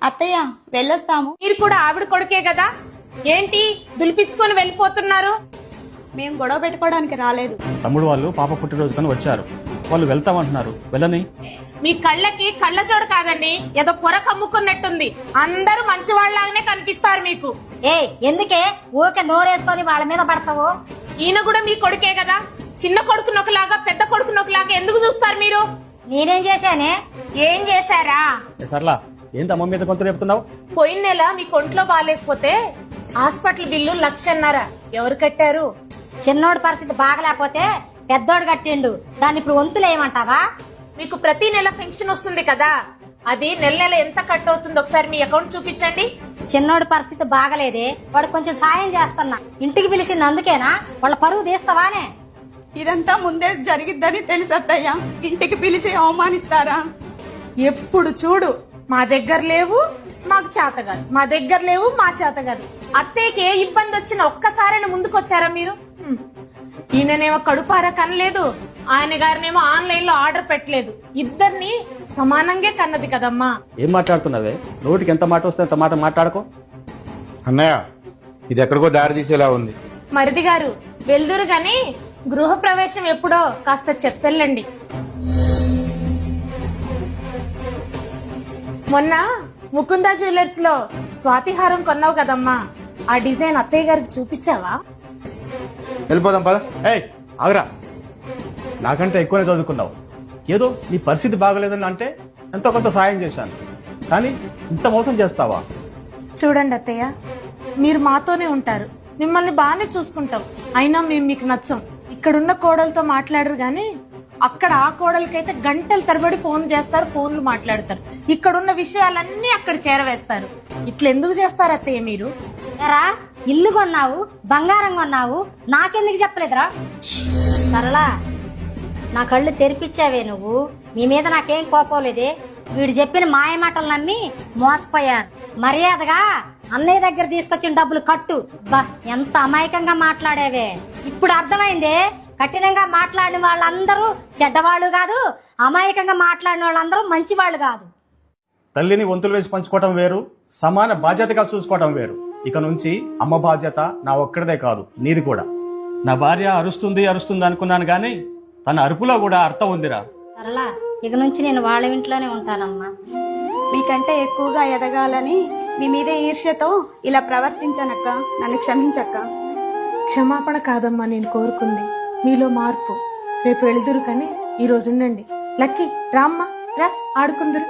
అత్తయ్య వెళ్ళొస్తాము. మీరు కూడా ఆవిడ కొడుకే కదా, ఏంటి దులిపించుకొని వెళ్ళిపోతున్నారు? మేము గొడవ పెట్టుకోవడానికి రాలేదు. తమ్ముడు వాళ్ళు పాప పుట్టినరోజుకని వచ్చారు. వాళ్ళు వెళ్తామంటున్నారు, వెళ్ళని. మీ కళ్ళకి కళ్ళజోడు కాదండి, ఏదో పొర కమ్ముకున్నట్టుంది. అందరూ మంచి వాళ్ళలాగానే కనిపిస్తారు మీకు. ఎందుకే ఊకే నోరేసుకొని వాళ్ళ మీద పడతావు? ఈయన కూడా మీ కొడుకే కదా, చిన్న కొడుకు నొకలాగా పెద్ద కొడుకు నొకలాగా ఎందుకు చూస్తారు మీరు? నేనేం చేశానే? ఏం చేశారా? సర్లా, ఏంటి అమ్మ మీద కొంత రేపుతున్నావు? పోయిన నెల మీ కొంట్లో బాగాలేకపోతే హాస్పిటల్ బిల్లు 1,00,000. ఎవరు కట్టారు? చిన్నోడి పరిస్థితి బాగలేకపోతే పెద్దోడు కట్టిండు, దాన్ని ఇప్పుడు వంతులేయమంటావా? మీకు ప్రతి నెల పెన్షన్ వస్తుంది కదా, అది నెల నెల ఎంత కట్ అవుతుందో ఒకసారి మీ అకౌంట్ చూపించండి. చిన్నోడి పరిస్థితి బాగలేదే, వాడు కొంచెం సాయం చేస్తున్నా. ఇంటికి పిలిచింది అందుకేనా? వాళ్ళ పరువు తీస్తావానే? ఇదంతా ముందే జరిగిద్దని తెలుసు అత్తయ్య. ఇంటికి పిలిచి అవమానిస్తారా? ఎప్పుడు చూడు మా దగ్గర లేవు, మాకు చేత కాదు, మా దగ్గర లేవు, మా చేత కాదు. అత్తయ్యకి ఏ ఇబ్బంది వచ్చినా ఒక్కసారైనా ముందుకొచ్చారా మీరు? ఈయననేమో కడుపారా కనలేదు, ఆయన గారినేమో ఆన్లైన్ లో ఆర్డర్ పెట్టలేదు. ఇద్దరిని సమానంగా కన్నది కదమ్మా. ఏం మాట్లాడుతున్నావే? నోటికి ఎంత మాట వస్తే అంత మాట మాట్లాడుకో. అన్నయ్య, ఇది ఎక్కడికో దారి తీసేలా ఉంది. మరిది గారు వెళ్దురు గాని గృహ ప్రవేశం ఎప్పుడో కాస్త చెప్పెళ్ళండి. మొన్న ముకుందా జ్యువెలర్స్ లో స్వాతిహారం కొన్నావు కదమ్మా, ఆ డిజైన్ అత్తయ్య గారికి చూపించావా? వెళ్ళిపోదాం పద. ఏయ్ ఆగరా, నాకంటే ఎక్కువనే చదువుకున్నావు. ఏదో నీ పరిస్థితి బాగలేదని అంటే ఎంతో కొంత సాయం చేశాను, కానీ ఇంత మోసం చేస్తావా? చూడండి అత్తయ్య, మీరు మాతోనే ఉంటారు, మిమ్మల్ని బాగానే చూసుకుంటాం, అయినా మేము మీకు నచ్చం. ఇక్కడున్న కోడలతో మాట్లాడరు గాని అక్కడ ఆ కోడలకైతే గంటల తరబడి ఫోన్ చేస్తారు, ఫోన్లు మాట్లాడతారు. ఇక్కడున్న విషయాలన్నీ అక్కడ చేరవేస్తారు. ఇట్లా ఎందుకు చేస్తారు అత్తయ్య మీరు? ఎరా, ఇల్లు కొన్నావు, బంగారం కొన్నావు, నాకెందుకు చెప్పలేదురా? సరళా, నా కళ్ళు తెరిపించావే నువ్వు. మీ మీద నాకేం కోపం లేదే. వీడు చెప్పిన మాయ మాటలు నమ్మి మోసపోయాను. మర్యాదగా అన్నయ్య దగ్గర తీసుకొచ్చిన డబ్బులు కట్టు. బా, ఎంత అమాయకంగా మాట్లాడేవే. ఇప్పుడు అర్థమైందే, కఠినంగా మాట్లాడిన వాళ్ళందరూ చెడ్డవాళ్ళు కాదు, అమాయకంగా మాట్లాడిన వాళ్ళందరూ మంచి వాళ్ళు కాదు. తల్లిని వంతులు వేసి పంచుకోవటం వేరు, సమాన బాధ్యతగా చూసుకోవటం వేరు. ఇక నుంచి అమ్మ బాధ్యత నా ఒక్కడిదే కాదు, నీది కూడా. నా భార్య అరుస్తుంది అనుకున్నాను గాని తన అరుపులో కూడా అర్థం ఉందిరా. సరళా, ఇక నుంచి నేను వాళ్ళ ఇంట్లోనే ఉంటానమ్మా. మీకంటే ఎక్కువగా ఎదగాలని మీ మీద ఈర్ష్యతో ఇలా ప్రవర్తించానక్క, నన్ను క్షమించక్క. క్షమాపణ కాదమ్మా నేను కోరుకుంది, మీలో మార్పు. రేపు వెళ్దురు కానీ ఈ రోజు ఉండండి. లక్కీ రామ్మా, రా ఆడుకుందురు.